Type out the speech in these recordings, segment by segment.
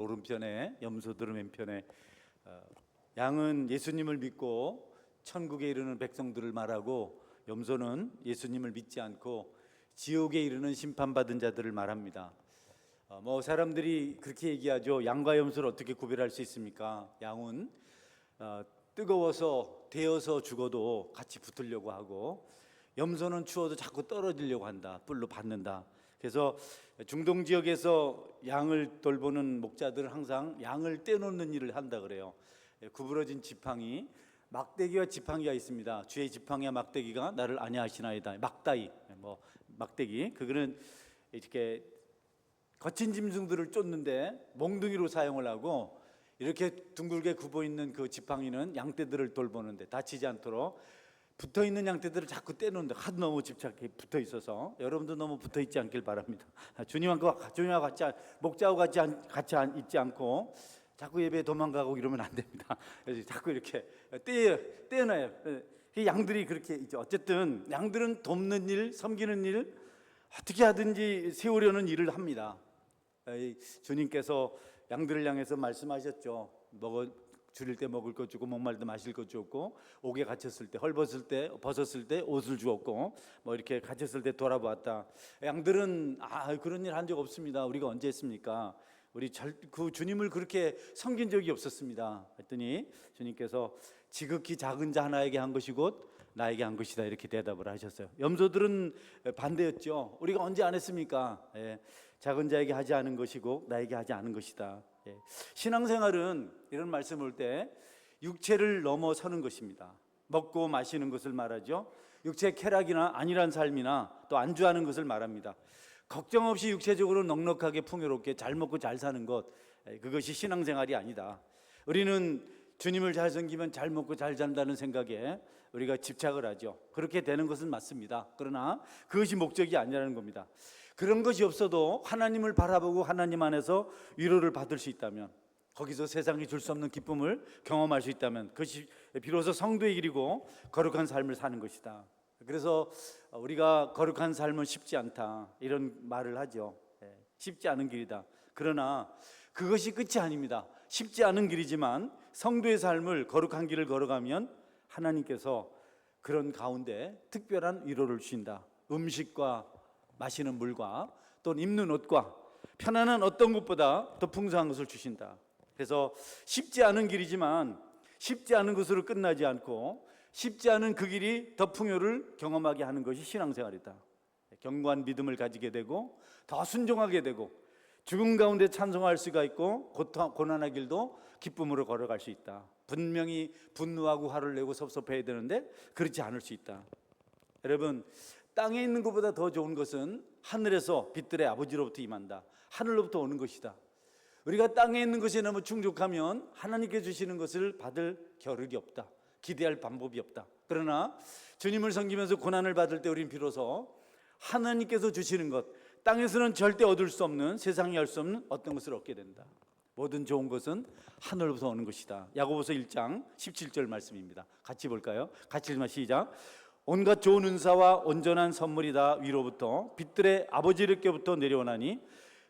오른편에, 염소들은 왼편에. 양은 예수님을 믿고 천국에 이르는 백성들을 말하고, 염소는 예수님을 믿지 않고 지옥에 이르는 심판받은 자들을 말합니다. 사람들이 그렇게 얘기하죠. 양과 염소를 어떻게 구별할 수 있습니까? 양은 뜨거워서 데어서 죽어도 같이 붙으려고 하고, 염소는 추워도 자꾸 떨어지려고 한다. 뿔로 받는다. 그래서 중동 지역에서 양을 돌보는 목자들은 항상 양을 떼놓는 일을 한다 그래요. 구부러진 지팡이, 막대기와 지팡이가 있습니다. 주의 지팡이와 막대기가 나를 안위하시나이다. 막다이, 막대기. 그거는 이렇게 거친 짐승들을 쫓는데 몽둥이로 사용을 하고, 이렇게 둥글게 굽어 있는 그 지팡이는 양떼들을 돌보는데 다치지 않도록 붙어 있는 양떼들을 자꾸 떼놓는데 하도 너무 집착해 붙어 있어서, 여러분도 너무 붙어 있지 않길 바랍니다. 주님하고 같이 목자와 같이 있지 않고 자꾸 예배에 도망가고 이러면 안 됩니다. 그래서 자꾸 이렇게 떼어놔요. 양들이 그렇게 있죠. 어쨌든 양들은 돕는 일, 섬기는 일, 어떻게 하든지 세우려는 일을 합니다. 주님께서 양들을 향해서 말씀하셨죠. 줄일 때 먹을 것 주고, 목마를 때 마실 것 주었고, 옥에 갇혔을 때, 헐벗을 때, 벗었을 때 옷을 주었고, 이렇게 갇혔을 때 돌아보았다. 양들은 그런 일 한 적 없습니다. 우리가 언제 했습니까? 우리 그 주님을 그렇게 섬긴 적이 없었습니다. 했더니 주님께서 지극히 작은 자 하나에게 한 것이 곧 나에게 한 것이다, 이렇게 대답을 하셨어요. 염소들은 반대였죠. 우리가 언제 안 했습니까? 작은 자에게 하지 않은 것이고 나에게 하지 않은 것이다. 신앙생활은 이런 말씀을 할 때 육체를 넘어서는 것입니다. 먹고 마시는 것을 말하죠. 육체 쾌락이나 안일한 삶이나 또 안주하는 것을 말합니다. 걱정 없이 육체적으로 넉넉하게 풍요롭게 잘 먹고 잘 사는 것, 그것이 신앙생활이 아니다. 우리는 주님을 잘 섬기면 잘 먹고 잘 산다는 생각에 우리가 집착을 하죠. 그렇게 되는 것은 맞습니다. 그러나 그것이 목적이 아니라는 겁니다. 그런 것이 없어도 하나님을 바라보고 하나님 안에서 위로를 받을 수 있다면, 거기서 세상이 줄 수 없는 기쁨을 경험할 수 있다면, 그것이 비로소 성도의 길이고 거룩한 삶을 사는 것이다. 그래서 우리가 거룩한 삶은 쉽지 않다, 이런 말을 하죠. 쉽지 않은 길이다. 그러나 그것이 끝이 아닙니다. 쉽지 않은 길이지만 성도의 삶을, 거룩한 길을 걸어가면 하나님께서 그런 가운데 특별한 위로를 주신다. 음식과 마시는 물과 또는 입는 옷과 편안한 어떤 것보다 더 풍성한 것을 주신다. 그래서 쉽지 않은 길이지만 쉽지 않은 것으로 끝나지 않고, 쉽지 않은 그 길이 더 풍요를 경험하게 하는 것이 신앙생활이다. 견고한 믿음을 가지게 되고 더 순종하게 되고, 죽음 가운데 찬송할 수가 있고 고난의 길도 기쁨으로 걸어갈 수 있다. 분명히 분노하고 화를 내고 섭섭해야 되는데 그렇지 않을 수 있다. 여러분, 땅에 있는 것보다 더 좋은 것은 하늘에서 빛들의 아버지로부터 임한다. 하늘로부터 오는 것이다. 우리가 땅에 있는 것이 너무 충족하면 하나님께 주시는 것을 받을 겨를이 없다. 기대할 방법이 없다. 그러나 주님을 섬기면서 고난을 받을 때 우리는 비로소 하나님께서 주시는 것, 땅에서는 절대 얻을 수 없는, 세상이 할 수 없는 어떤 것을 얻게 된다. 모든 좋은 것은 하늘로부터 오는 것이다. 야고보서 1장 17절 말씀입니다. 같이 볼까요? 같이 읽으면 시작. 온갖 좋은 은사와 온전한 선물이 다 위로부터 빛들의 아버지께로부터 내려오나니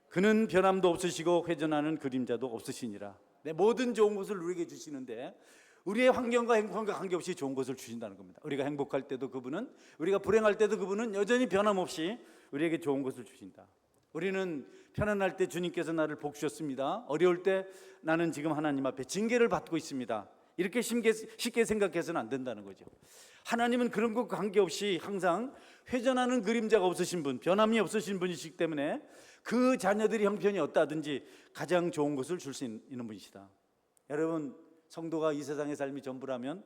그는 변함도 없으시고 회전하는 그림자도 없으시니라. 모든 좋은 것을 우리에게 주시는데, 우리의 환경과 행복과 관계없이 좋은 것을 주신다는 겁니다. 우리가 행복할 때도 그분은, 우리가 불행할 때도 그분은 여전히 변함없이 우리에게 좋은 것을 주신다. 우리는 편안할 때 주님께서 나를 복 주셨습니다. 어려울 때 나는 지금 하나님 앞에 징계를 받고 있습니다. 이렇게 쉽게 생각해서는 안 된다는 거죠. 하나님은 그런 것 관계없이 항상 회전하는 그림자가 없으신 분, 변함이 없으신 분이시기 때문에 그 자녀들이 형편이 어떠하든지 가장 좋은 것을 줄 수 있는 분이시다. 여러분, 성도가 이 세상의 삶이 전부라면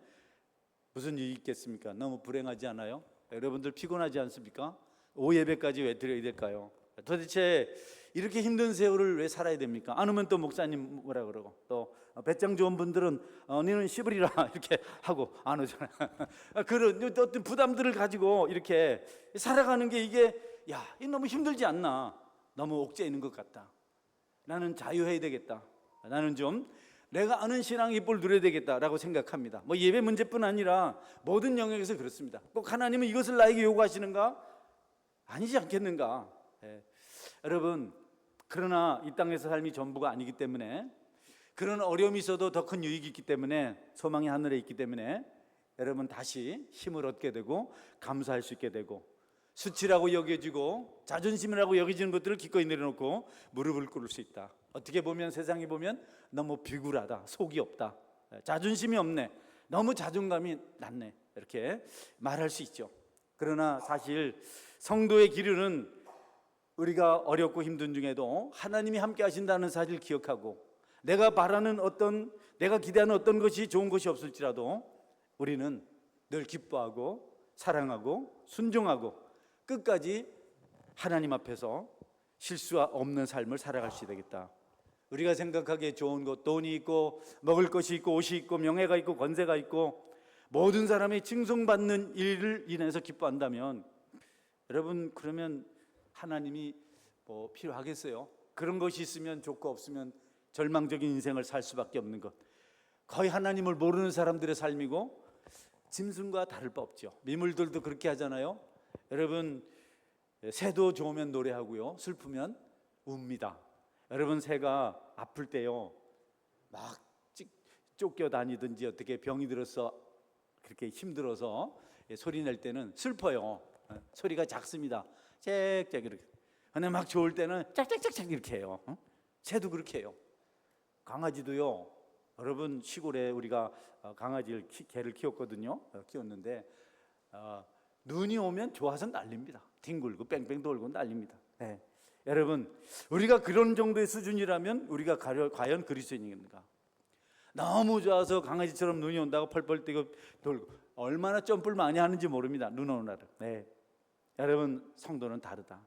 무슨 일이 있겠습니까? 너무 불행하지 않아요? 여러분들 피곤하지 않습니까? 오후 예배까지 왜 드려야 될까요? 도대체 이렇게 힘든 세월을 왜 살아야 됩니까? 안 오면 또 목사님 뭐라 그러고, 또 배짱 좋은 분들은 너는 시부리라 이렇게 하고 안 오잖아요. 그런 어떤 부담들을 가지고 이렇게 살아가는 게, 이게 너무 힘들지 않나? 너무 옥죄 있는 것 같다. 나는 자유해야 되겠다. 나는 좀 내가 아는 신앙의 뿔 누려야 되겠다라고 생각합니다. 예배 문제뿐 아니라 모든 영역에서 그렇습니다. 꼭 하나님은 이것을 나에게 요구하시는가? 아니지 않겠는가? 여러분, 그러나 이 땅에서 삶이 전부가 아니기 때문에, 그런 어려움이 있어도 더 큰 유익이 있기 때문에, 소망이 하늘에 있기 때문에 여러분 다시 힘을 얻게 되고 감사할 수 있게 되고, 수치라고 여겨지고 자존심이라고 여겨지는 것들을 기꺼이 내려놓고 무릎을 꿇을 수 있다. 어떻게 보면 세상이 보면 너무 비굴하다, 속이 없다, 자존심이 없네, 너무 자존감이 낮네, 이렇게 말할 수 있죠. 그러나 사실 성도의 기류는 우리가 어렵고 힘든 중에도 하나님이 함께 하신다는 사실을 기억하고, 내가 바라는 내가 기대하는 어떤 것이 좋은 것이 없을지라도 우리는 늘 기뻐하고 사랑하고 순종하고 끝까지 하나님 앞에서 실수가 없는 삶을 살아갈 수 되겠다. 우리가 생각하기에 좋은 것, 돈이 있고 먹을 것이 있고 옷이 있고 명예가 있고 권세가 있고 모든 사람이 칭송받는 일을 인해서 기뻐한다면, 여러분 그러면 하나님이 뭐 필요하겠어요? 그런 것이 있으면 좋고 없으면 절망적인 인생을 살 수밖에 없는 것, 거의 하나님을 모르는 사람들의 삶이고 짐승과 다를 바 없죠. 미물들도 그렇게 하잖아요. 여러분 새도 좋으면 노래하고요, 슬프면 웁니다. 여러분 새가 아플 때요 막 쫓겨 다니든지 어떻게 병이 들어서 그렇게 힘들어서 소리 낼 때는 슬퍼요. 소리가 작습니다. 짹짹 이렇게. 근데 막 좋을 때는 짝짝짝짝 이렇게 해요. 새도 그렇게 해요. 강아지도요. 여러분 시골에 우리가 개를 키웠거든요. 키웠는데 눈이 오면 좋아서 난립니다. 뒹굴고 뺑뺑 돌고 난립니다. 네. 여러분 우리가 그런 정도의 수준이라면 우리가 과연 그리스도인인가? 너무 좋아서 강아지처럼 눈이 온다고 펄펄 뛰고 돌고 얼마나 점프를 많이 하는지 모릅니다. 눈 오는 날은. 네. 여러분 성도는 다르다.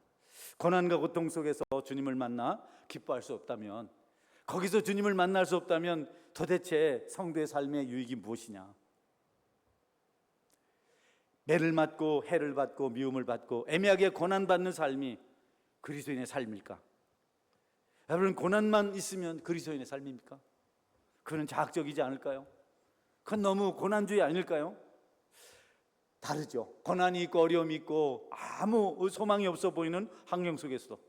고난과 고통 속에서 주님을 만나 기뻐할 수 없다면, 거기서 주님을 만날 수 없다면 도대체 성도의 삶의 유익이 무엇이냐? 매를 맞고 해를 받고 미움을 받고 애매하게 고난받는 삶이 그리스도인의 삶일까? 여러분 고난만 있으면 그리스도인의 삶입니까? 그건 자학적이지 않을까요? 그건 너무 고난주의 아닐까요? 다르죠. 고난이 있고 어려움이 있고 아무 소망이 없어 보이는 환경 속에서도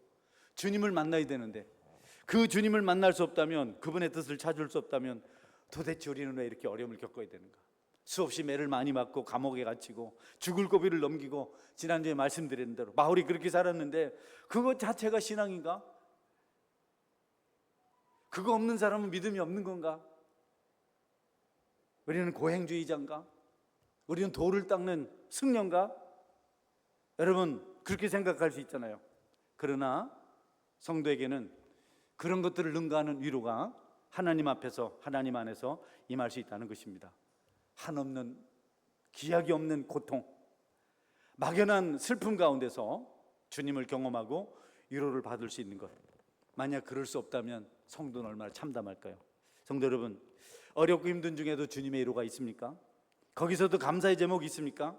주님을 만나야 되는데, 그 주님을 만날 수 없다면, 그분의 뜻을 찾을 수 없다면 도대체 우리는 왜 이렇게 어려움을 겪어야 되는가? 수없이 매를 많이 맞고 감옥에 갇히고 죽을 고비를 넘기고, 지난주에 말씀드린 대로 바울이 그렇게 살았는데 그것 자체가 신앙인가? 그거 없는 사람은 믿음이 없는 건가? 우리는 고행주의자인가? 우리는 돌을 닦는 승려인가? 여러분 그렇게 생각할 수 있잖아요. 그러나 성도에게는 그런 것들을 능가하는 위로가 하나님 앞에서, 하나님 안에서 임할 수 있다는 것입니다. 한없는 기약이 없는 고통, 막연한 슬픔 가운데서 주님을 경험하고 위로를 받을 수 있는 것, 만약 그럴 수 없다면 성도는 얼마나 참담할까요? 성도 여러분, 어렵고 힘든 중에도 주님의 위로가 있습니까? 거기서도 감사의 제목이 있습니까?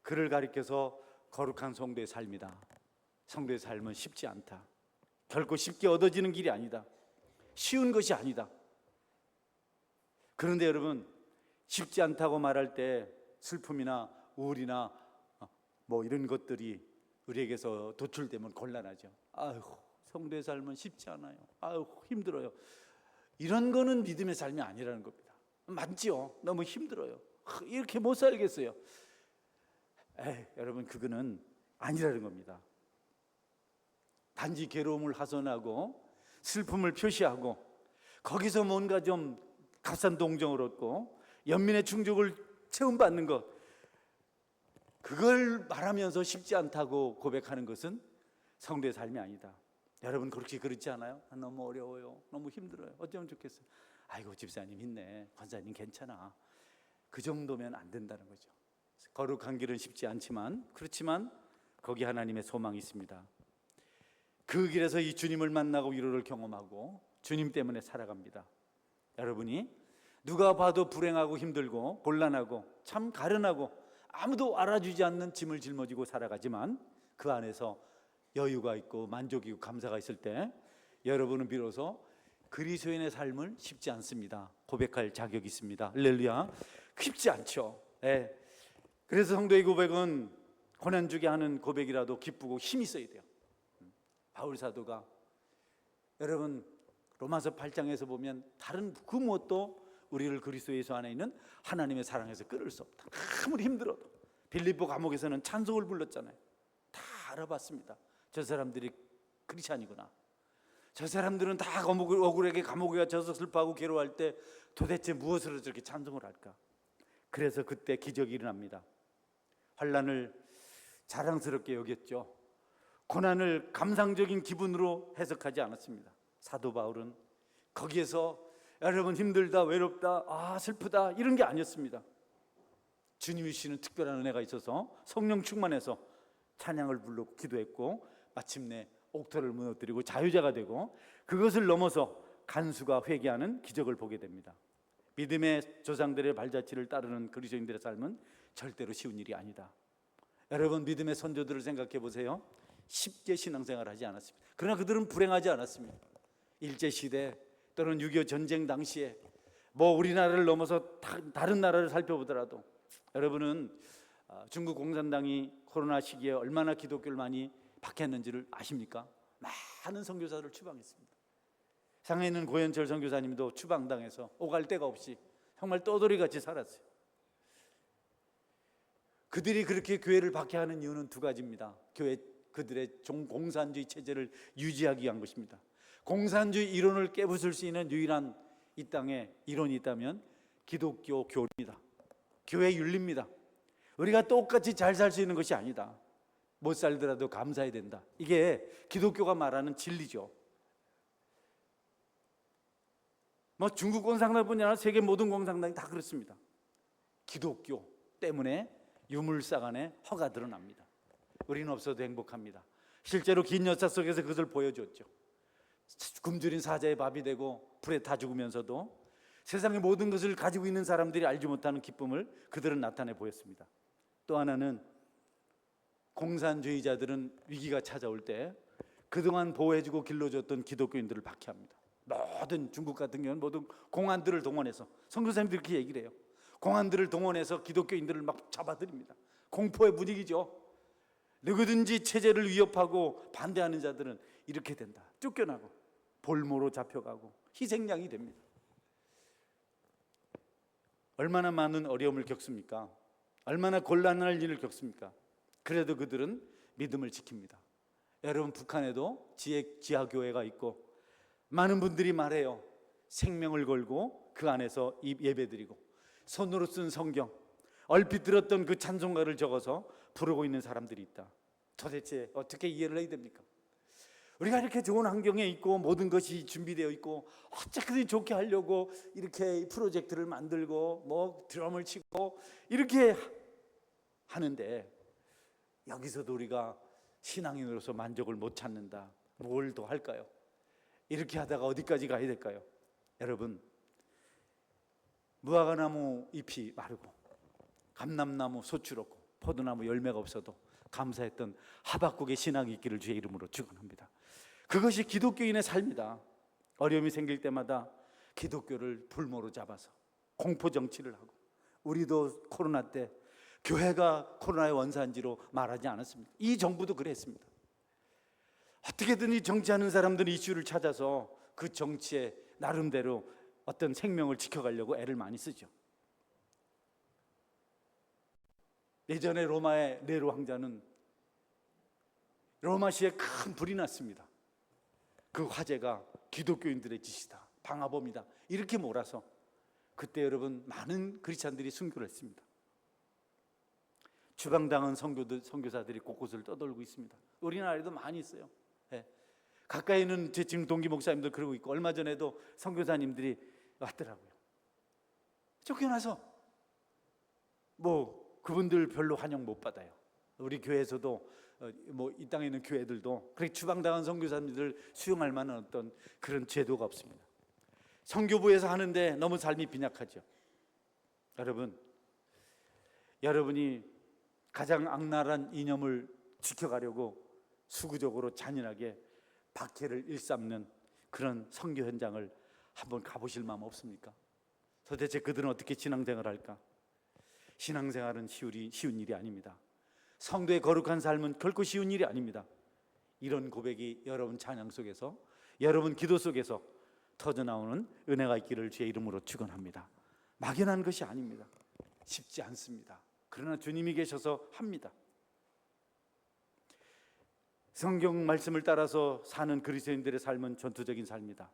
그를 가리켜서 거룩한 성도의 삶이다. 성도의 삶은 쉽지 않다. 결코 쉽게 얻어지는 길이 아니다. 쉬운 것이 아니다. 그런데 여러분 쉽지 않다고 말할 때 슬픔이나 우울이나 뭐 이런 것들이 우리에게서 도출되면 곤란하죠. 아유 성도의 삶은 쉽지 않아요. 아유 힘들어요. 이런 거는 믿음의 삶이 아니라는 겁니다. 맞지요? 너무 힘들어요. 이렇게 못 살겠어요. 여러분 그거는 아니라는 겁니다. 단지 괴로움을 하선하고 슬픔을 표시하고 거기서 뭔가 좀 값싼 동정을 얻고 연민의 충족을 체험받는 것, 그걸 말하면서 쉽지 않다고 고백하는 것은 성도의 삶이 아니다. 여러분 그렇지 않아요? 너무 어려워요. 너무 힘들어요. 어쩌면 좋겠어요. 아이고 집사님 힘내. 권사님 괜찮아. 그 정도면 안 된다는 거죠. 거룩한 길은 쉽지 않지만, 그렇지만 거기 하나님의 소망이 있습니다. 그 길에서 이 주님을 만나고 위로를 경험하고 주님 때문에 살아갑니다. 여러분이 누가 봐도 불행하고 힘들고 곤란하고 참 가련하고 아무도 알아주지 않는 짐을 짊어지고 살아가지만 그 안에서 여유가 있고 만족이 있고 감사가 있을 때 여러분은 비로소 그리스도인의 삶을 쉽지 않습니다 고백할 자격이 있습니다. 할렐루야. 쉽지 않죠. 그래서 성도의 고백은 고난주게 하는 고백이라도 기쁘고 힘이 있어야 돼요. 바울 사도가 여러분, 로마서 8장에서 보면 다른 그 무엇도 우리를 그리스도 예수 안에 있는 하나님의 사랑에서 끊을 수 없다. 아무리 힘들어도. 빌립보 감옥에서는 찬송을 불렀잖아요. 다 알아봤습니다. 저 사람들이 크리스찬이구나. 저 사람들은 다 억울하게 감옥에 갇혀서 슬퍼하고 괴로워할 때 도대체 무엇으로 저렇게 찬송을 할까? 그래서 그때 기적이 일어납니다. 환난을 자랑스럽게 여겼죠. 고난을 감상적인 기분으로 해석하지 않았습니다. 사도 바울은 거기에서 여러분 힘들다, 외롭다, 슬프다 이런 게 아니었습니다. 주님이 주시는 특별한 은혜가 있어서 성령 충만해서 찬양을 부르고 기도했고 마침내 옥토를 무너뜨리고 자유자가 되고 그것을 넘어서 간수가 회개하는 기적을 보게 됩니다. 믿음의 조상들의 발자취를 따르는 그리스도인들의 삶은 절대로 쉬운 일이 아니다. 여러분, 믿음의 선조들을 생각해 보세요. 쉽게 신앙생활을 하지 않았습니다. 그러나 그들은 불행하지 않았습니다. 일제시대 또는 6.25 전쟁 당시에 우리나라를 넘어서 다른 나라를 살펴보더라도 여러분은 중국 공산당이 코로나 시기에 얼마나 기독교를 많이 박해했는지를 아십니까? 많은 선교사들을 추방했습니다. 상해에 있는 고현철 선교사님도 추방당해서 오갈 데가 없이 정말 떠돌이같이 살았어요. 그들이 그렇게 교회를 박해하는 이유는 두 가지입니다. 그들의 공산주의 체제를 유지하기 위한 것입니다. 공산주의 이론을 깨부술 수 있는 유일한 이 땅에 이론이 있다면 기독교 교리입니다. 교회 윤리입니다. 우리가 똑같이 잘 살 수 있는 것이 아니다. 못 살더라도 감사해야 된다. 이게 기독교가 말하는 진리죠. 중국 공산당뿐만 아니라 세계 모든 공산당이 다 그렇습니다. 기독교 때문에 유물사간에 허가 드러납니다. 우리는 없어도 행복합니다. 실제로 긴 역사 속에서 그것을 보여줬죠. 굶주린 사자의 밥이 되고 불에 타 죽으면서도 세상의 모든 것을 가지고 있는 사람들이 알지 못하는 기쁨을 그들은 나타내 보였습니다. 또 하나는 공산주의자들은 위기가 찾아올 때 그동안 보호해주고 길러줬던 기독교인들을 박해합니다. 모든 중국 같은 경우는 모든 공안들을 동원해서 선교사님들이 그렇게 얘기를 해요. 공안들을 동원해서 기독교인들을 막 잡아들입니다. 공포의 분위기죠. 누구든지 체제를 위협하고 반대하는 자들은 이렇게 된다. 쫓겨나고 볼모로 잡혀가고 희생양이 됩니다. 얼마나 많은 어려움을 겪습니까? 얼마나 곤란할 일을 겪습니까? 그래도 그들은 믿음을 지킵니다. 여러분, 북한에도 지하교회가 있고 많은 분들이 말해요. 생명을 걸고 그 안에서 예배드리고 손으로 쓴 성경, 얼핏 들었던 그 찬송가를 적어서 부르고 있는 사람들이 있다. 도대체 어떻게 이해를 해야 됩니까? 우리가 이렇게 좋은 환경에 있고 모든 것이 준비되어 있고 어쨌든 좋게 하려고 이렇게 프로젝트를 만들고 드럼을 치고 이렇게 하는데 여기서도 우리가 신앙인으로서 만족을 못 찾는다. 뭘 더 할까요? 이렇게 하다가 어디까지 가야 될까요? 여러분, 무화과나무 잎이 마르고 감람나무 소출 없고 포도나무 열매가 없어도 감사했던 하박국의 신앙이 있기를 주의 이름으로 축원합니다. 그것이 기독교인의 삶이다. 어려움이 생길 때마다 기독교를 불모로 잡아서 공포 정치를 하고, 우리도 코로나 때 교회가 코로나의 원산지로 말하지 않았습니다. 이 정부도 그랬습니다. 어떻게든 이 정치하는 사람들은 이슈를 찾아서 그 정치에 나름대로 어떤 생명을 지켜가려고 애를 많이 쓰죠. 예전에 로마의 네로 황자는 로마시에 큰 불이 났습니다. 그 화재가 기독교인들의 짓이다, 방화범이다 이렇게 몰아서 그때 여러분 많은 크리스찬들이 순교를 했습니다. 추방당한 선교사들이 곳곳을 떠돌고 있습니다. 우리나라에도 많이 있어요. 가까이 있는 제 지금 동기 목사님들 그러고 있고, 얼마 전에도 선교사님들이 왔더라고요. 쫓겨나서 그분들 별로 환영 못 받아요. 우리 교회에서도 이 땅에 있는 교회들도 그렇게 추방당한 선교사님들 수용할 만한 어떤 그런 제도가 없습니다. 선교부에서 하는데 너무 삶이 빈약하죠. 여러분이 가장 악랄한 이념을 지켜가려고 수구적으로 잔인하게 박해를 일삼는 그런 선교 현장을 한번 가보실 마음 없습니까? 도대체 그들은 어떻게 신앙생활을 할까? 신앙생활은 쉬운 일이 아닙니다. 성도의 거룩한 삶은 결코 쉬운 일이 아닙니다. 이런 고백이 여러분 찬양 속에서 여러분 기도 속에서 터져나오는 은혜가 있기를 주의 이름으로 축원합니다. 막연한 것이 아닙니다. 쉽지 않습니다. 그러나 주님이 계셔서 합니다. 성경 말씀을 따라서 사는 그리스도인들의 삶은 전투적인 삶이다.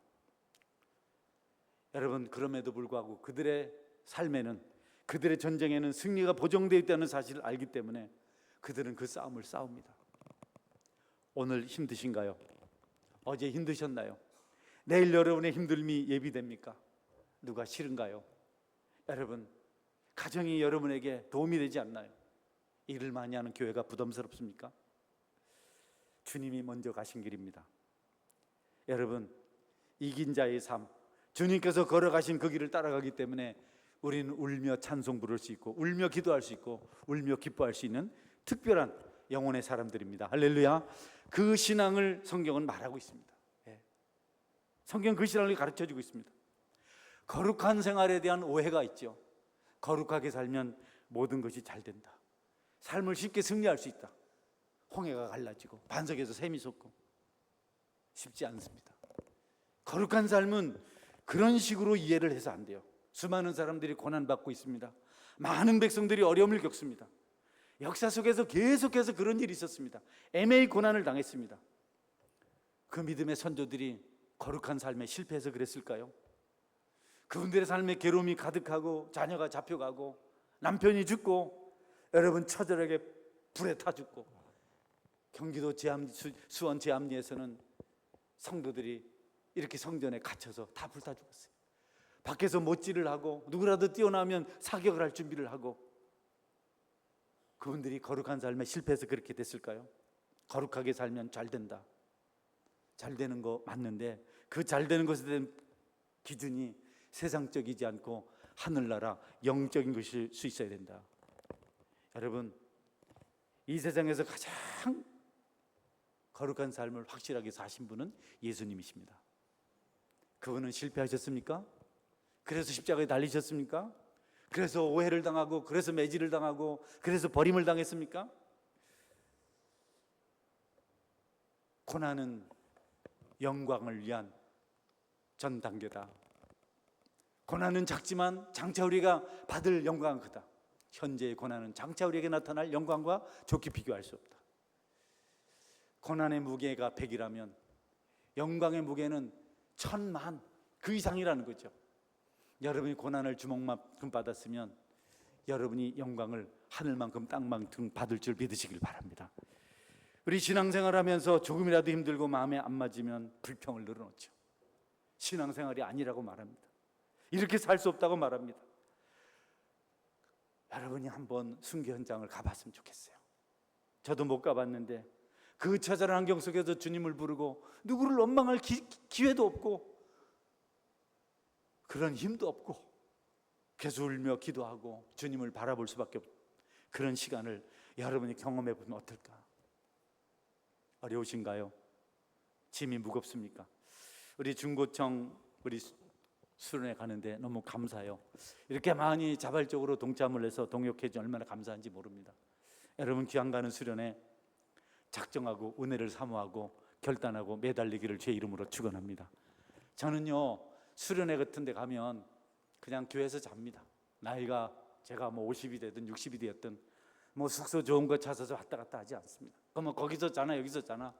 여러분, 그럼에도 불구하고 그들의 삶에는, 그들의 전쟁에는 승리가 보장되어 있다는 사실을 알기 때문에 그들은 그 싸움을 싸웁니다. 오늘 힘드신가요? 어제 힘드셨나요? 내일 여러분의 힘듦이 예비됩니까? 누가 싫은가요? 여러분, 가정이 여러분에게 도움이 되지 않나요? 일을 많이 하는 교회가 부담스럽습니까? 주님이 먼저 가신 길입니다. 여러분, 이긴 자의 삶, 주님께서 걸어가신 그 길을 따라가기 때문에 우리는 울며 찬송 부를 수 있고, 울며 기도할 수 있고, 울며 기뻐할 수 있는 특별한 영혼의 사람들입니다. 할렐루야. 그 신앙을 성경은 말하고 있습니다. 성경 그 신앙을 가르쳐주고 있습니다. 거룩한 생활에 대한 오해가 있죠. 거룩하게 살면 모든 것이 잘 된다, 삶을 쉽게 승리할 수 있다, 홍해가 갈라지고 반석에서 샘이 솟고. 쉽지 않습니다. 거룩한 삶은 그런 식으로 이해를 해서 안 돼요. 수많은 사람들이 고난받고 있습니다. 많은 백성들이 어려움을 겪습니다. 역사 속에서 계속해서 그런 일이 있었습니다. 애매히 고난을 당했습니다. 그 믿음의 선조들이 거룩한 삶에 실패해서 그랬을까요? 그분들의 삶에 괴로움이 가득하고 자녀가 잡혀가고 남편이 죽고, 여러분, 처절하게 불에 타 죽고, 경기도 수원 제암리에서는 성도들이 이렇게 성전에 갇혀서 다 불타 죽었어요. 밖에서 못질을 하고 누구라도 뛰어나오면 사격을 할 준비를 하고. 그분들이 거룩한 삶에 실패해서 그렇게 됐을까요? 거룩하게 살면 잘 된다, 잘 되는 거 맞는데 그 잘 되는 것에 대한 기준이 세상적이지 않고 하늘나라 영적인 것일 수 있어야 된다. 여러분, 이 세상에서 가장 거룩한 삶을 확실하게 사신 분은 예수님이십니다. 그분은 실패하셨습니까? 그래서 십자가에 달리셨습니까? 그래서 오해를 당하고, 그래서 매질을 당하고, 그래서 버림을 당했습니까? 고난은 영광을 위한 전 단계다. 고난은 작지만 장차 우리가 받을 영광은 크다. 현재의 고난은 장차 우리에게 나타날 영광과 좋게 비교할 수 없다. 고난의 무게가 100이라면 영광의 무게는 1000만, 그 이상이라는 거죠. 여러분이 고난을 주먹만큼 받았으면 여러분이 영광을 하늘만큼 땅만큼 받을 줄 믿으시길 바랍니다. 우리 신앙생활하면서 조금이라도 힘들고 마음에 안 맞으면 불평을 늘어놓죠. 신앙생활이 아니라고 말합니다. 이렇게 살 수 없다고 말합니다. 여러분이 한번 순교 현장을 가봤으면 좋겠어요. 저도 못 가봤는데 그 처절한 환경 속에서 주님을 부르고 누구를 원망할 기회도 없고 그런 힘도 없고 계속 울며 기도하고 주님을 바라볼 수밖에 없는 그런 시간을 여러분이 경험해 보면 어떨까? 어려우신가요? 짐이 무겁습니까? 우리 중고청 우리 수련회 가는데 너무 감사해요. 이렇게 많이 자발적으로 동참을 해서 동역해 주 얼마나 감사한지 모릅니다. 여러분, 귀한 가는 수련회 작정하고 은혜를 사모하고 결단하고 매달리기를 주의 이름으로 축원합니다. 저는요, 수련회 같은 데 가면 그냥 교회에서 잡니다. 나이가 제가 뭐 50이 되든 60이 되었든 뭐 숙소 좋은 거 찾아서 왔다 갔다 하지 않습니다. 그러면 거기서 자나 여기서 자나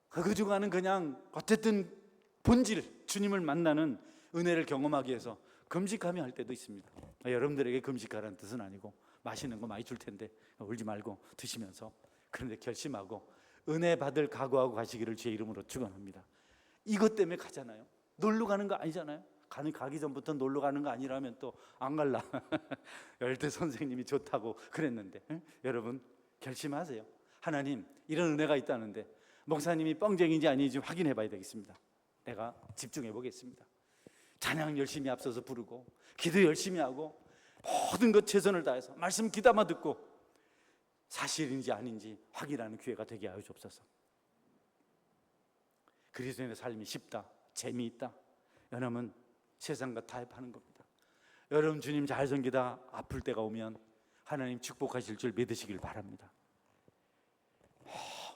그 주간은 그냥 어쨌든 본질, 주님을 만나는 은혜를 경험하기 위해서 금식하며 할 때도 있습니다. 여러분들에게 금식하라는 뜻은 아니고 맛있는 거 많이 줄 텐데 울지 말고 드시면서, 그런데 결심하고 은혜 받을 각오하고 가시기를 주의 이름으로 축원합니다. 이것 때문에 가잖아요. 놀러 가는 거 아니잖아요. 가기 전부터 놀러 가는 거 아니라면 또 안 갈라. 열대 선생님이 좋다고 그랬는데, 여러분 결심하세요. 하나님, 이런 은혜가 있다는데 목사님이 뻥쟁인지 아닌지 확인해 봐야 되겠습니다. 내가 집중해 보겠습니다. 찬양 열심히 앞서서 부르고 기도 열심히 하고 모든 것 최선을 다해서 말씀 귀담아 듣고 사실인지 아닌지 확인하는 기회가 되게 하여 주옵소서. 그리스도인의 삶이 쉽다, 재미있다, 여러분 세상과 타협하는 겁니다. 여러분 주님 잘 섬기다 아플 때가 오면 하나님 축복하실 줄 믿으시길 바랍니다.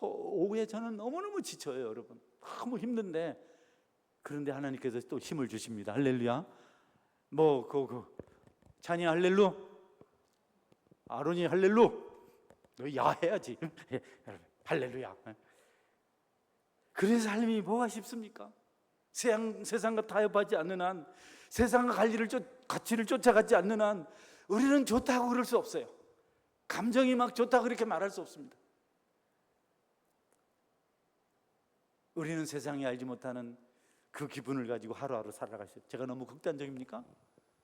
오후에 저는 너무너무 지쳐요. 여러분 너무 힘든데, 그런데 하나님께서 또 힘을 주십니다. 할렐루야. 찬이 할렐루, 아론이 할렐루, 너 야 해야지. 할렐루야. 그런 삶이 뭐가 쉽습니까? 세상과 타협하지 않는 한, 세상과 가치를 쫓아가지 않는 한 우리는 좋다고 그럴 수 없어요. 감정이 막 좋다고 그렇게 말할 수 없습니다. 우리는 세상이 알지 못하는 그 기분을 가지고 하루하루 살아가셔요. 제가 너무 극단적입니까?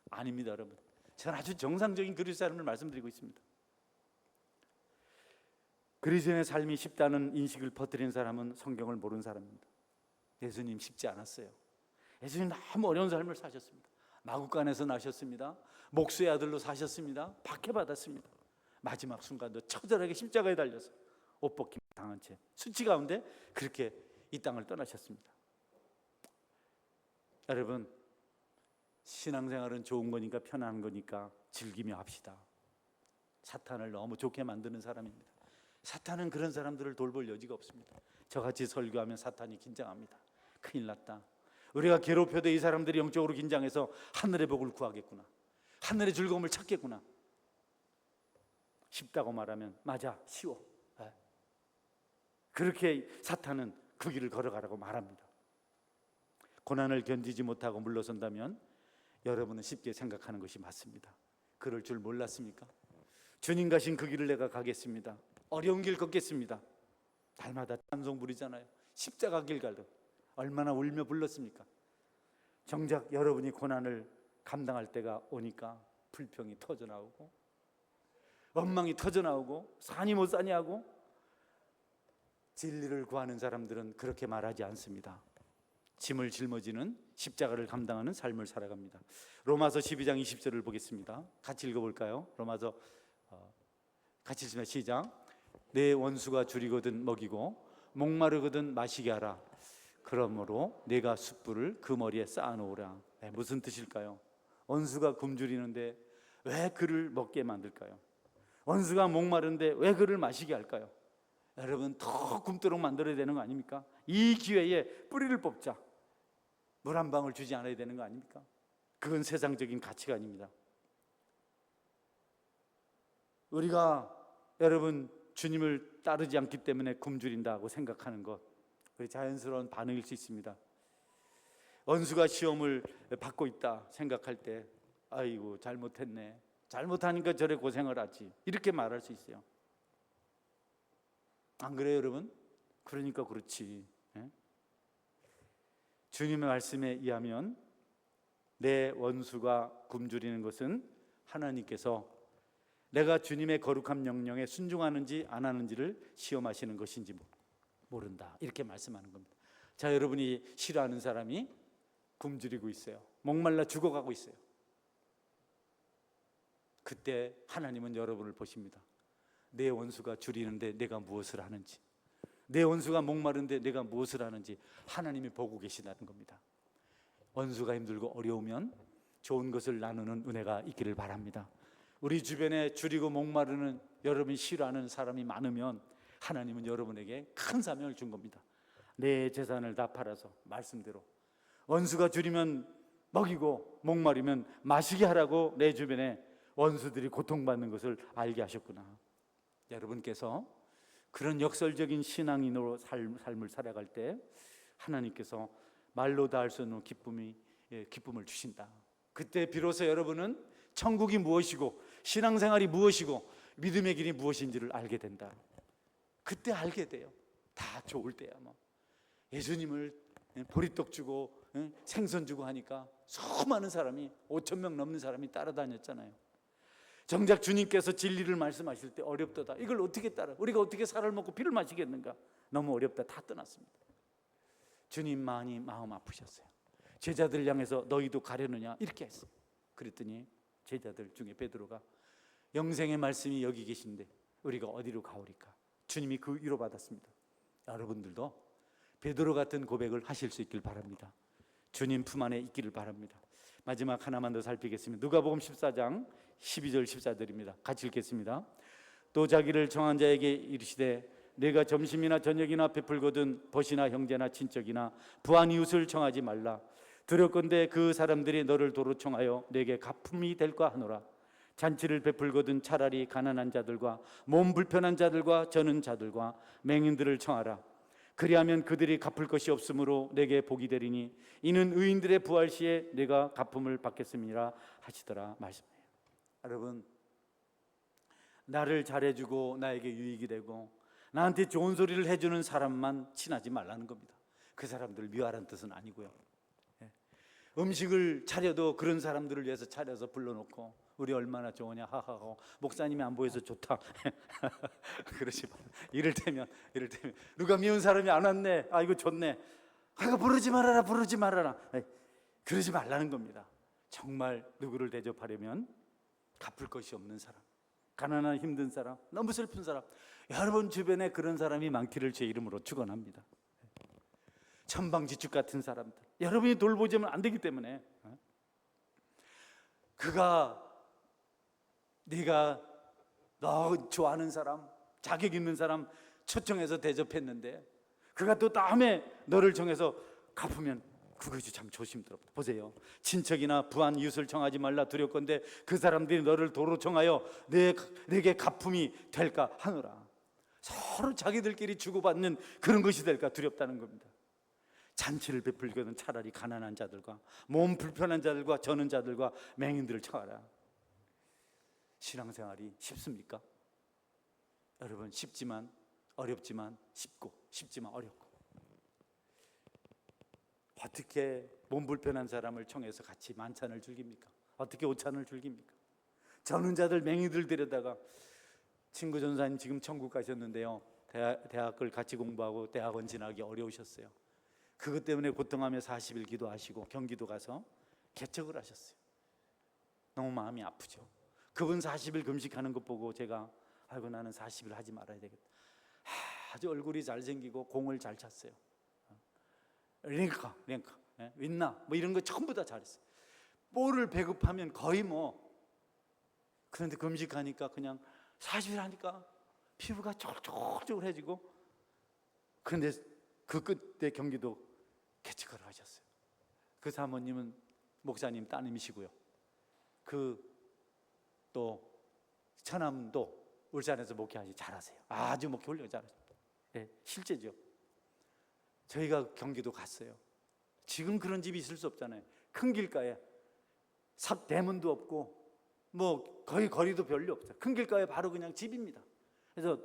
아닙니다, 여러분. 저는 아주 정상적인 그리스도의 삶을 말씀드리고 있습니다. 그리스도인의 삶이 쉽다는 인식을 퍼뜨린 사람은 성경을 모르는 사람입니다. 예수님 쉽지 않았어요. 예수님 너무 어려운 삶을 사셨습니다. 마구간에서 나셨습니다. 목수의 아들로 사셨습니다. 박해받았습니다. 마지막 순간도 처절하게 십자가에 달려서 옷 벗김 당한 채 수치 가운데 그렇게 이 땅을 떠나셨습니다. 여러분, 신앙생활은 좋은 거니까, 편한 거니까 즐기며 합시다. 사탄을 너무 좋게 만드는 사람입니다. 사탄은 그런 사람들을 돌볼 여지가 없습니다. 저같이 설교하면 사탄이 긴장합니다. 큰일 났다. 우리가 괴롭혀도 이 사람들이 영적으로 긴장해서 하늘의 복을 구하겠구나, 하늘의 즐거움을 찾겠구나. 쉽다고 말하면 맞아, 쉬워. 그렇게 사탄은 그 길을 걸어가라고 말합니다. 고난을 견디지 못하고 물러선다면 여러분은 쉽게 생각하는 것이 맞습니다. 그럴 줄 몰랐습니까? 주님 가신 그 길을 내가 가겠습니다. 어려운 길 걷겠습니다. 날마다 찬송 부르잖아요. 십자가 길 가듯 얼마나 울며 불렀습니까? 정작 여러분이 고난을 감당할 때가 오니까 불평이 터져나오고, 원망이 터져나오고, 사니 못 사니 하고, 진리를 구하는 사람들은 그렇게 말하지 않습니다. 짐을 짊어지는, 십자가를 감당하는 삶을 살아갑니다. 로마서 12장 20절을 보겠습니다. 같이 읽어볼까요? 로마서 같이 읽습니다. 시작. 내 원수가 줄이거든 먹이고 목마르거든 마시게 하라. 그러므로 내가 숯불을 그 머리에 쌓아놓으라. 무슨 뜻일까요? 원수가 굶주리는데 왜 그를 먹게 만들까요? 원수가 목마른데 왜 그를 마시게 할까요? 여러분, 더 굶도록 만들어야 되는 거 아닙니까? 이 기회에 뿌리를 뽑자. 물 한 방울 주지 않아야 되는 거 아닙니까? 그건 세상적인 가치관입니다. 우리가 여러분 주님을 따르지 않기 때문에 굶주린다고 생각하는 것, 그게 자연스러운 반응일 수 있습니다. 원수가 시험을 받고 있다 생각할 때 아이고 잘못했네, 잘못하니까 저래 고생을 하지, 이렇게 말할 수 있어요. 안 그래요, 여러분? 그러니까 그렇지. 주님의 말씀에 의하면 내 원수가 굶주리는 것은 하나님께서 내가 주님의 거룩한 명령에 순종하는지 안 하는지를 시험하시는 것인지 모른다, 이렇게 말씀하는 겁니다. 자, 여러분이 싫어하는 사람이 굶주리고 있어요. 목말라 죽어가고 있어요. 그때 하나님은 여러분을 보십니다. 내 원수가 줄이는데 내가 무엇을 하는지, 내 원수가 목마른데 내가 무엇을 하는지 하나님이 보고 계시다는 겁니다. 원수가 힘들고 어려우면 좋은 것을 나누는 은혜가 있기를 바랍니다. 우리 주변에 줄이고 목마르는, 여러분이 싫어하는 사람이 많으면 하나님은 여러분에게 큰 사명을 준 겁니다. 내 재산을 다 팔아서 말씀대로 원수가 줄이면 먹이고 목마르면 마시게 하라고 내 주변에 원수들이 고통받는 것을 알게 하셨구나. 여러분께서 그런 역설적인 신앙인으로 삶을 살아갈 때 하나님께서 말로 다 할 수 없는 기쁨을 주신다. 그때 비로소 여러분은 천국이 무엇이고 신앙생활이 무엇이고 믿음의 길이 무엇인지를 알게 된다. 그때 알게 돼요. 다 좋을 때야. 예수님을 보리떡 주고 생선 주고 하니까 수많은 사람이, 5,000명 넘는 사람이 따라다녔잖아요. 정작 주님께서 진리를 말씀하실 때 어렵다, 이걸 어떻게 따라, 우리가 어떻게 살을 먹고 피를 마시겠는가, 너무 어렵다, 다 떠났습니다. 주님 많이 마음 아프셨어요. 제자들 향해서 너희도 가려느냐 이렇게 했어요. 그랬더니 제자들 중에 베드로가 영생의 말씀이 여기 계신데 우리가 어디로 가오리까? 주님이 그 위로 받았습니다. 여러분들도 베드로 같은 고백을 하실 수 있길 바랍니다. 주님 품 안에 있기를 바랍니다. 마지막 하나만 더 살피겠습니다. 누가복음 14장 12절 14절입니다. 같이 읽겠습니다. 또 자기를 정한 자에게 이르시되 내가 점심이나 저녁이나 베풀거든 벗이나 형제나 친척이나 부한 이웃을 청하지 말라. 두렵건대 그 사람들이 너를 도로 청하여 내게 갚음이 될까 하노라. 잔치를 베풀거든 차라리 가난한 자들과 몸 불편한 자들과 저는 자들과 맹인들을 청하라. 그리하면 그들이 갚을 것이 없으므로 내게 복이 되리니 이는 의인들의 부활 시에 내가 갚음을 받겠음이라 하시더라 말씀해요. 여러분, 나를 잘해주고 나에게 유익이 되고 나한테 좋은 소리를 해주는 사람만 친하지 말라는 겁니다. 그 사람들을 미워하라는 뜻은 아니고요. 음식을 차려도 그런 사람들을 위해서 차려서 불러놓고 우리 얼마나 좋으냐 하하하고 목사님이 안 보여서 좋다 그러지 마. 이를테면 누가 미운 사람이 안 왔네, 이거 좋네, 부르지 말아라 그러지 말라는 겁니다. 정말 누구를 대접하려면 갚을 것이 없는 사람, 가난한 힘든 사람, 너무 슬픈 사람, 여러분 주변에 그런 사람이 많기를 제 이름으로 축원합니다. 천방지축 같은 사람들, 여러분이 돌보지면 안 되기 때문에 네가 너 좋아하는 사람, 자격 있는 사람 초청해서 대접했는데 그가 또 다음에 너를 정해서 갚으면 그것이 참 조심스럽다. 보세요, 친척이나 부한 이웃을 청하지 말라. 두렵건대 그 사람들이 너를 도로 청하여 내게 갚음이 될까 하노라. 서로 자기들끼리 주고받는 그런 것이 될까 두렵다는 겁니다. 잔치를 베풀거든 차라리 가난한 자들과 몸 불편한 자들과 저는 자들과 맹인들을 청하라. 신앙생활이 쉽습니까? 여러분, 쉽지만 어렵지만 쉽고 쉽지만 어렵고, 어떻게 몸 불편한 사람을 청해서 같이 만찬을 즐깁니까? 어떻게 오찬을 즐깁니까? 저는 자들 맹인들 데려다가, 친구 전사님 지금 천국 가셨는데요, 대학을 같이 공부하고 대학원 진학이 어려우셨어요. 그것 때문에 고통하며 40일 기도하시고 경기도 가서 개척을 하셨어요. 너무 마음이 아프죠. 그분 40일 금식하는 것 보고 제가 나는 40일 하지 말아야 되겠다. 아주 얼굴이 잘생기고 공을 잘 찼어요. 랭카, 윈나 이런 거 전부 다 잘했어요. 볼을 배급하면 거의 그런데 금식하니까 그냥 40일 하니까 피부가 쫄쫄쫄해지고, 그런데 그 끝에 경기도 개척을 하셨어요. 그 사모님은 목사님 따님이시고요. 또 처남도 울산에서 목회하시 잘하세요. 아주 목회 훌륭히 잘하세요. 실제죠. 저희가 경기도 갔어요. 지금 그런 집이 있을 수 없잖아요. 큰 길가에 대문도 없고 거의 거리도 별로 없어요. 큰 길가에 바로 그냥 집입니다. 그래서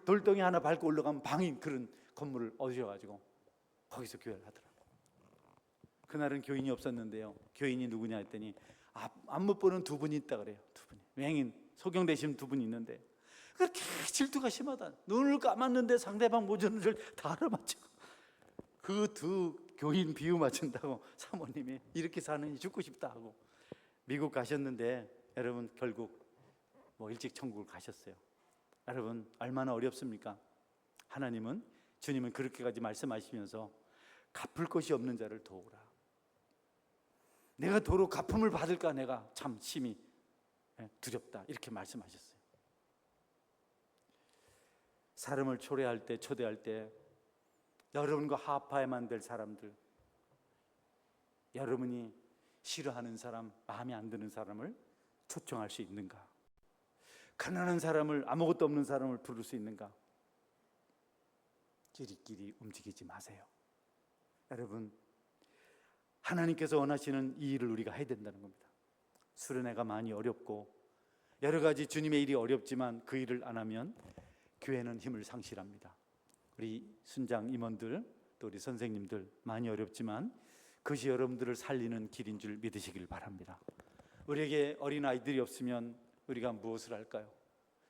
돌덩이 하나 밟고 올라가면 방인 그런 건물을 얻으셔가지고 거기서 교회를 하더라고요. 그날은 교인이 없었는데요, 교인이 누구냐 했더니 안못 보는 두 분이 있다 그래요. 두 분이 맹인 소경되신 두 분이 있는데 그렇게 질투가 심하다. 눈을 감았는데 상대방 모자를 다 알아맞히고, 그 두 교인 비유 맞춘다고 사모님이 이렇게 사느니 죽고 싶다 하고 미국 가셨는데, 여러분 결국 일찍 천국을 가셨어요. 여러분 얼마나 어렵습니까? 주님은 그렇게까지 말씀하시면서 갚을 것이 없는 자를 도우라. 내가 도로 갚음을 받을까 내가 참 심히 두렵다, 이렇게 말씀하셨어요. 사람을 초대할 때 여러분과 합하여만 될 사람들, 여러분이 싫어하는 사람, 마음에 안 드는 사람을 초청할 수 있는가? 가난한 사람을, 아무것도 없는 사람을 부를 수 있는가? 끼리끼리 움직이지 마세요. 여러분, 하나님께서 원하시는 이 일을 우리가 해야 된다는 겁니다. 수련회가 많이 어렵고 여러 가지 주님의 일이 어렵지만 그 일을 안 하면 교회는 힘을 상실합니다. 우리 순장 임원들, 또 우리 선생님들 많이 어렵지만 그것이 여러분들을 살리는 길인 줄 믿으시길 바랍니다. 우리에게 어린아이들이 없으면 우리가 무엇을 할까요?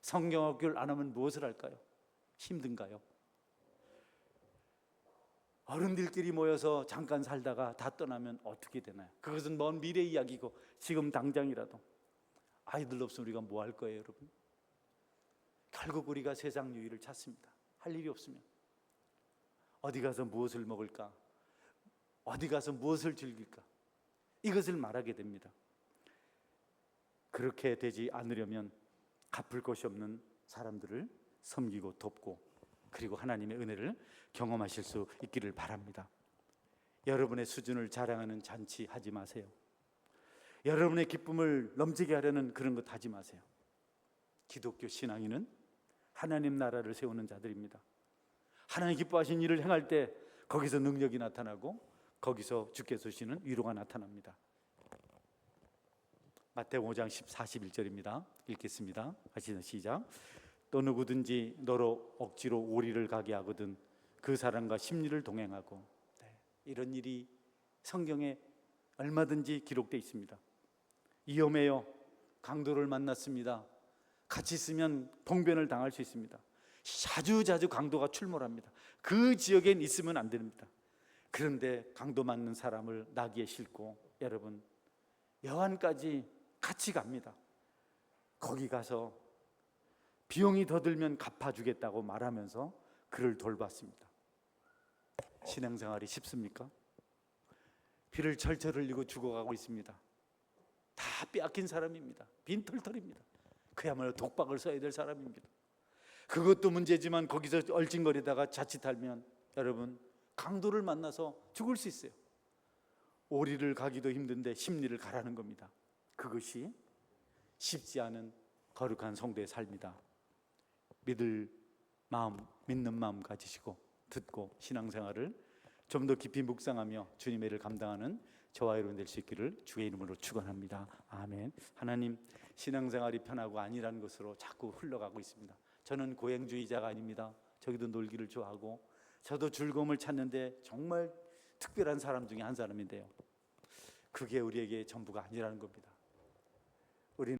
성경학교를 안 하면 무엇을 할까요? 힘든가요? 어른들끼리 모여서 잠깐 살다가 다 떠나면 어떻게 되나요? 그것은 먼 미래 이야기고 지금 당장이라도 아이들 없으면 우리가 뭐 할 거예요, 여러분? 결국 우리가 세상 유의를 찾습니다. 할 일이 없으면 어디 가서 무엇을 먹을까? 어디 가서 무엇을 즐길까? 이것을 말하게 됩니다. 그렇게 되지 않으려면 갚을 것이 없는 사람들을 섬기고 돕고 그리고 하나님의 은혜를 경험하실 수 있기를 바랍니다. 여러분의 수준을 자랑하는 잔치 하지 마세요. 여러분의 기쁨을 넘치게 하려는 그런 것 하지 마세요. 기독교 신앙인은 하나님 나라를 세우는 자들입니다. 하나님 기뻐하신 일을 행할 때 거기서 능력이 나타나고 거기서 주께서 주시는 위로가 나타납니다. 마태복음 5장 41절입니다. 읽겠습니다. 같이 시작. 또 누구든지 너로 억지로 오리를 가게 하거든 그 사람과 십리를 동행하고. 이런 일이 성경에 얼마든지 기록되어 있습니다. 위험해요. 강도를 만났습니다. 같이 있으면 봉변을 당할 수 있습니다. 자주 강도가 출몰합니다. 그 지역엔 있으면 안 됩니다. 그런데 강도 맞는 사람을 나귀에 싣고 여러분 여한까지 같이 갑니다. 거기 가서 비용이 더 들면 갚아주겠다고 말하면서 그를 돌봤습니다. 신앙생활이 쉽습니까? 피를 철철 흘리고 죽어가고 있습니다. 다 빼앗긴 사람입니다. 빈털털입니다. 그야말로 독박을 써야 될 사람입니다. 그것도 문제지만 거기서 얼찡거리다가 자칫하면 여러분 강도를 만나서 죽을 수 있어요. 오리를 가기도 힘든데 십리를 가라는 겁니다. 그것이 쉽지 않은 거룩한 성도의 삶이다. 믿는 마음 가지시고 듣고 신앙생활을 좀 더 깊이 묵상하며 주님의 일을 감당하는 저와 여러분 될 수 있기를 주의 이름으로 축원합니다. 아멘. 하나님, 신앙생활이 편하고 아니라는 것으로 자꾸 흘러가고 있습니다. 저는 고행주의자가 아닙니다. 저기도 놀기를 좋아하고 저도 즐거움을 찾는데 정말 특별한 사람 중에 한 사람인데요, 그게 우리에게 전부가 아니라는 겁니다. 우리는